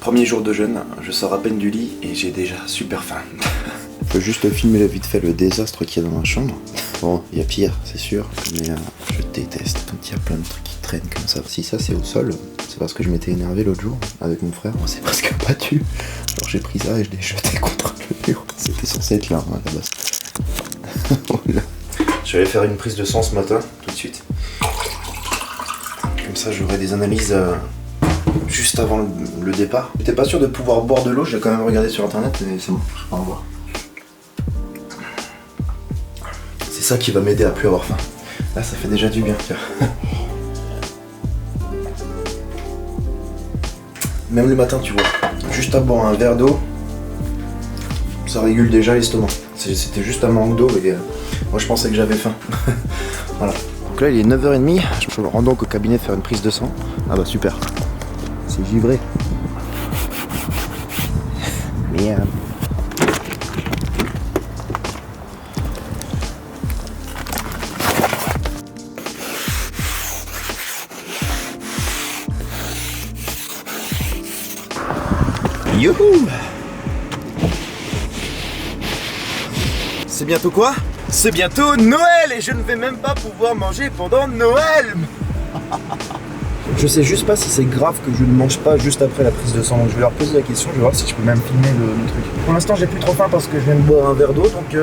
Premier jour de jeûne, je sors à peine du lit et j'ai déjà super faim. Je peux juste filmer vite fait le désastre qu'il y a dans ma chambre. Bon, il y a pire, c'est sûr, mais je déteste quand il y a plein de trucs qui traînent comme ça. Si ça c'est au sol, c'est parce que je m'étais énervé l'autre jour avec mon frère, on s'est presque battu. Alors j'ai pris ça et je l'ai jeté contre le mur. C'était censé être là, à la base. Voilà. Je vais aller faire une prise de sang ce matin, tout de suite. Comme ça j'aurai des analyses juste avant le départ. J'étais pas sûr de pouvoir boire de l'eau, j'ai quand même regardé sur internet et c'est bon, je peux en boire. C'est ça qui va m'aider à plus avoir faim. Là ça fait déjà du bien, tiens. Même le matin tu vois, juste à boire un verre d'eau, ça régule déjà l'estomac. C'était juste un manque d'eau et moi je pensais que j'avais faim. Voilà. Donc là il est 9h30, je me rends donc au cabinet faire une prise de sang. Ah bah super. C'est givré. Merde. Youhou! C'est bientôt quoi? C'est bientôt Noël et je ne vais même pas pouvoir manger pendant Noël. Je sais juste pas si c'est grave que je ne mange pas juste après la prise de sang. Donc je vais leur poser la question, je vais voir si je peux même filmer le truc. Pour l'instant j'ai plus trop faim parce que je viens de boire un verre d'eau, donc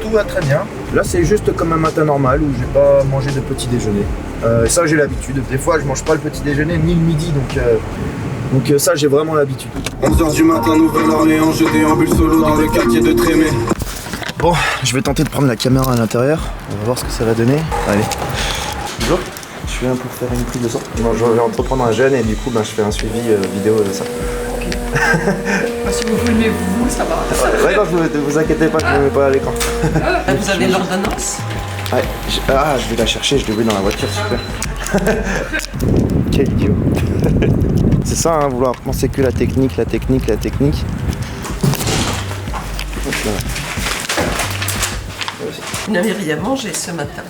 tout va très bien. Là c'est juste comme un matin normal où j'ai pas mangé de petit déjeuner. Ça j'ai l'habitude. Des fois je mange pas le petit déjeuner ni le midi, donc ça j'ai vraiment l'habitude. 11h du matin, Nouvelle-Orléans, je déambule solo dans le quartier de Trémé. Bon, je vais tenter de prendre la caméra à l'intérieur. On va voir ce que ça va donner. Allez. Bonjour. Je viens pour faire une prise de sang. Moi, je vais entreprendre un jeûne et du coup, je fais un suivi vidéo de ça. Ok. Si vous filmez vous, ça va. Ouais, non, vous inquiétez pas, je ne me mets pas à l'écran. Vous avez l'ordonnance? Ouais, je vais la chercher, je l'ai vu dans la voiture, super. Quel idiot. C'est ça, hein, vouloir penser que la technique. Vous n'avez rien mangé ce matin?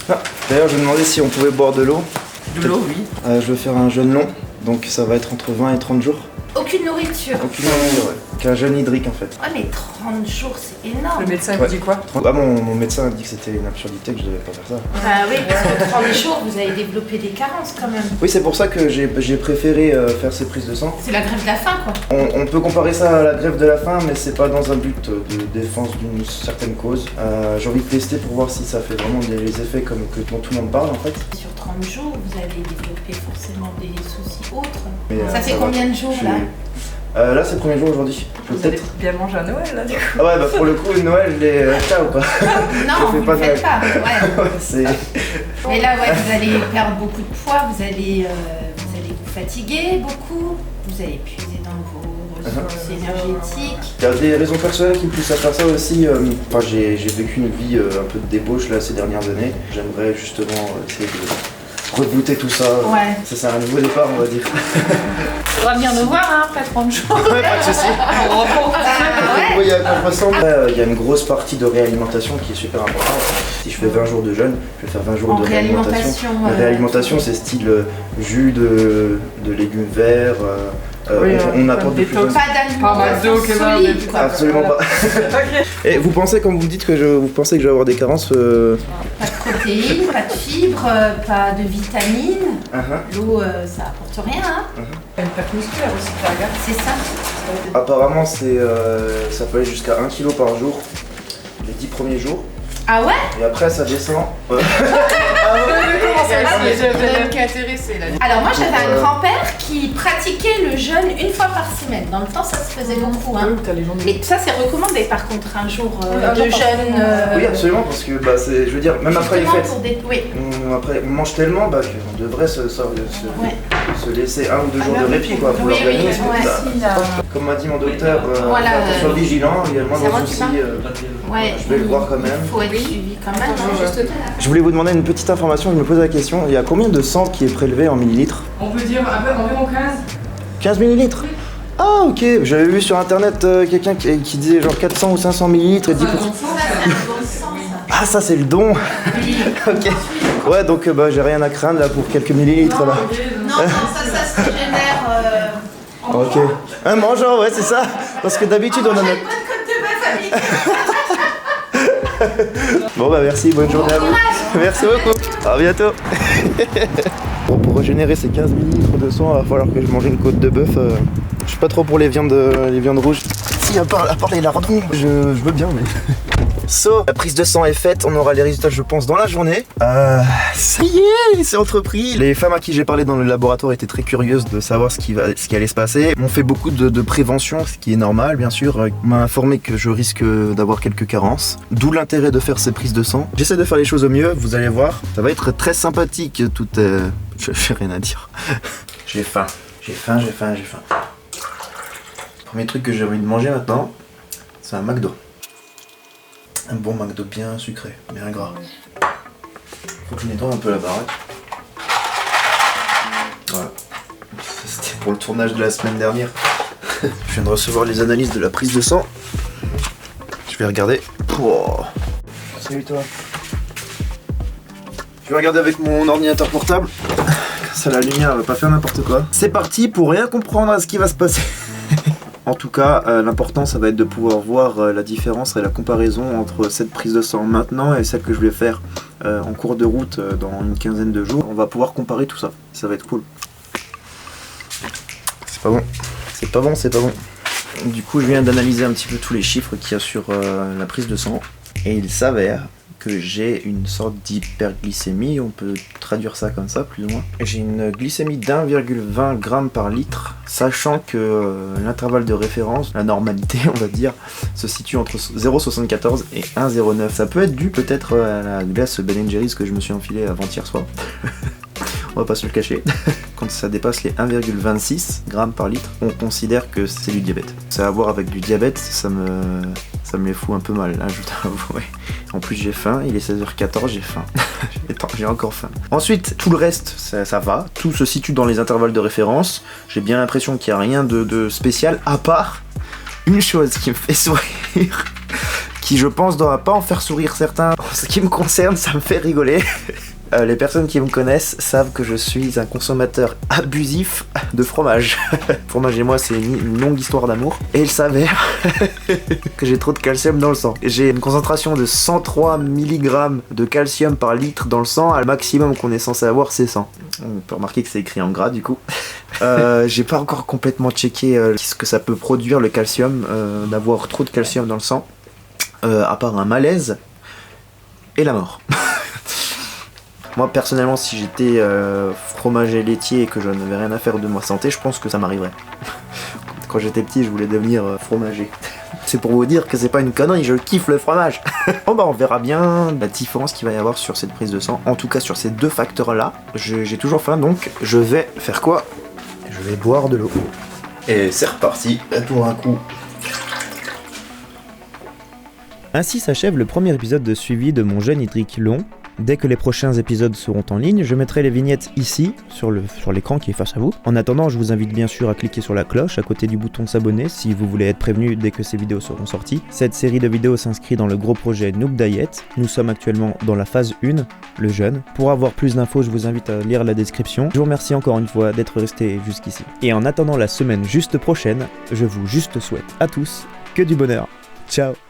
Ah, d'ailleurs, je me demandais si on pouvait boire de l'eau. De l'eau, oui. Je vais faire un jeûne long, donc ça va être entre 20 et 30 jours. Aucune nourriture. Aucune nourriture, ouais. Qu'un jeûne hydrique en fait. Ah mais 30 jours, c'est énorme. Le médecin vous dit quoi? Ah, mon médecin a dit que c'était une absurdité, que je devais pas faire ça. Ah oui, parce que 30 jours, vous avez développé des carences quand même. Oui, c'est pour ça que j'ai préféré faire ces prises de sang. C'est la grève de la faim quoi. On peut comparer ça à la grève de la faim, mais c'est pas dans un but de défense d'une certaine cause. J'ai envie de tester pour voir si ça fait vraiment les effets comme que dont tout le monde parle en fait. Sur 30 jours, vous allez développer forcément des soucis autres. Mais, ça fait combien de jours là? Là c'est le premier jour aujourd'hui. Vous allez bien manger à Noël là du coup? Ah ouais, pour le coup Noël je l'ai ciao quoi. Non, vous ne faites pas. Ouais. C'est... Mais là ouais, vous allez perdre beaucoup de poids, vous allez vous fatiguer beaucoup, vous allez puiser dans vos ressources énergétiques. Il y a des raisons personnelles qui me poussent à faire ça aussi. Enfin, j'ai vécu une vie un peu de débauche là ces dernières années. J'aimerais justement essayer de rebooter tout ça. Ouais. Ça c'est un nouveau départ on va dire. Faudra venir nous voir hein, après 30 jours. Ouais, pas de soucis. Il y a à quoi ressemble. Il y a une grosse partie de réalimentation qui est super importante. Si je fais 20 jours de jeûne, je vais faire 20 jours de réalimentation. La réalimentation, c'est style jus de légumes verts. Oui, on apporte de plus en plus. Pas d'alimentation solide quoi. Absolument pas. Et vous pensez, quand vous dites que vous pensez que je vais avoir des carences Pas de protéines, pas de fibres, pas de vitamines. L'eau, ça apporte rien. Hein. Une perte musculaire aussi, tu regardes. C'est ça. Apparemment, ça peut aller jusqu'à 1 kg par jour, les 10 premiers jours. Ah ouais? Et après, ça descend. Alors moi j'avais un grand-père qui pratiquait le jeûne une fois par semaine. Dans le temps ça se faisait beaucoup. Hein. Mais ça c'est recommandé par contre un jour de jeûne. Oui absolument parce que je veux dire même après les fêtes. Oui. Après on mange tellement qu'on devrait se laisser 1 ou 2 jours de répit quoi pour l'organisme. Comme m'a dit mon docteur, attention vigilant, il y a le moindre souci. Je vais le voir quand même. Il faut être suivi quand même. Je voulais vous demander une petite information, je me pose la question, il y a combien de sang qui est prélevé en millilitres? On peut dire environ 15. 15 millilitres? Ah ok, j'avais vu sur internet quelqu'un qui disait genre 400 ou 500 millilitres et 10%. Ah ça c'est le don. Ok. Ouais donc j'ai rien à craindre là pour quelques millilitres là. Non, ça se génère Ok. Un mangeant, ouais, c'est ça. Parce que d'habitude, on en a. Bonne côte de bœuf à midi. Bon, bah merci, bonne journée à vous. Merci beaucoup. À bientôt. Bon, pour régénérer ces 15 ml de sang, il va falloir que je mange une côte de bœuf. Je suis pas trop pour les viandes rouges. Si, à part les lardons, je veux bien, mais. So, la prise de sang est faite, on aura les résultats je pense dans la journée. Ça y est, c'est entrepris. Les femmes à qui j'ai parlé dans le laboratoire étaient très curieuses de savoir ce qui allait se passer. On fait beaucoup de prévention, ce qui est normal bien sûr. On m'a informé que je risque d'avoir quelques carences. D'où l'intérêt de faire ces prises de sang. J'essaie de faire les choses au mieux, vous allez voir. Ça va être très sympathique, tout j'ai rien à dire. J'ai faim. Premier truc que j'ai envie de manger maintenant, c'est un McDo. Un bon McDo bien sucré, bien gras. Faut que je nettoie un peu la baraque. Voilà. Ça, c'était pour le tournage de la semaine dernière. Je viens de recevoir les analyses de la prise de sang. Je vais regarder. Oh. Salut toi. Je vais regarder avec mon ordinateur portable. Ça, la lumière va pas faire n'importe quoi. C'est parti pour rien comprendre à ce qui va se passer. En tout cas, l'important ça va être de pouvoir voir la différence et la comparaison entre cette prise de sang maintenant et celle que je vais faire en cours de route dans une quinzaine de jours. On va pouvoir comparer tout ça, ça va être cool. C'est pas bon. Du coup, je viens d'analyser un petit peu tous les chiffres qu'il y a sur la prise de sang et il s'avère que j'ai une sorte d'hyperglycémie, on peut traduire ça comme ça plus ou moins. J'ai une glycémie d'1,20 g par litre, sachant que l'intervalle de référence, la normalité on va dire, se situe entre 0,74 et 1,09. Ça peut être dû peut-être à la glace Ben & Jerry's que je me suis enfilé avant-hier soir. On va pas se le cacher. Quand ça dépasse les 1,26 g par litre, on considère que c'est du diabète. Ça a à voir avec du diabète, ça me les fout un peu mal, hein, je t'avoue. En plus j'ai faim, il est 16h14, j'ai faim. J'ai encore faim. Ensuite, tout le reste, ça va. Tout se situe dans les intervalles de référence. J'ai bien l'impression qu'il n'y a rien de spécial, à part une chose qui me fait sourire, qui je pense doit pas en faire sourire certains. En ce qui me concerne, ça me fait rigoler. Les personnes qui me connaissent savent que je suis un consommateur abusif de fromage. Fromage et moi, c'est une longue histoire d'amour. Et il s'avère que j'ai trop de calcium dans le sang. J'ai une concentration de 103 mg de calcium par litre dans le sang. Le maximum qu'on est censé avoir, c'est 100. On peut remarquer que c'est écrit en gras du coup. J'ai pas encore complètement checké ce que ça peut produire le calcium, d'avoir trop de calcium dans le sang. À part un malaise et la mort. Moi personnellement, si j'étais fromager laitier et que je n'avais rien à faire de ma santé, je pense que ça m'arriverait. Quand j'étais petit, je voulais devenir fromager. C'est pour vous dire que c'est pas une connerie, je kiffe le fromage. Bon bah on verra bien la différence qu'il va y avoir sur cette prise de sang. En tout cas sur ces deux facteurs là, j'ai toujours faim, donc je vais faire quoi? Je vais boire de l'eau. Et c'est reparti pour un coup. Ainsi s'achève le premier épisode de suivi de mon jeûne hydrique long. Dès que les prochains épisodes seront en ligne, je mettrai les vignettes ici, sur l'écran qui est face à vous. En attendant, je vous invite bien sûr à cliquer sur la cloche à côté du bouton s'abonner si vous voulez être prévenu dès que ces vidéos seront sorties. Cette série de vidéos s'inscrit dans le gros projet Noob Diet. Nous sommes actuellement dans la phase 1, le jeûne. Pour avoir plus d'infos, je vous invite à lire la description. Je vous remercie encore une fois d'être resté jusqu'ici. Et en attendant la semaine juste prochaine, je vous souhaite à tous que du bonheur. Ciao!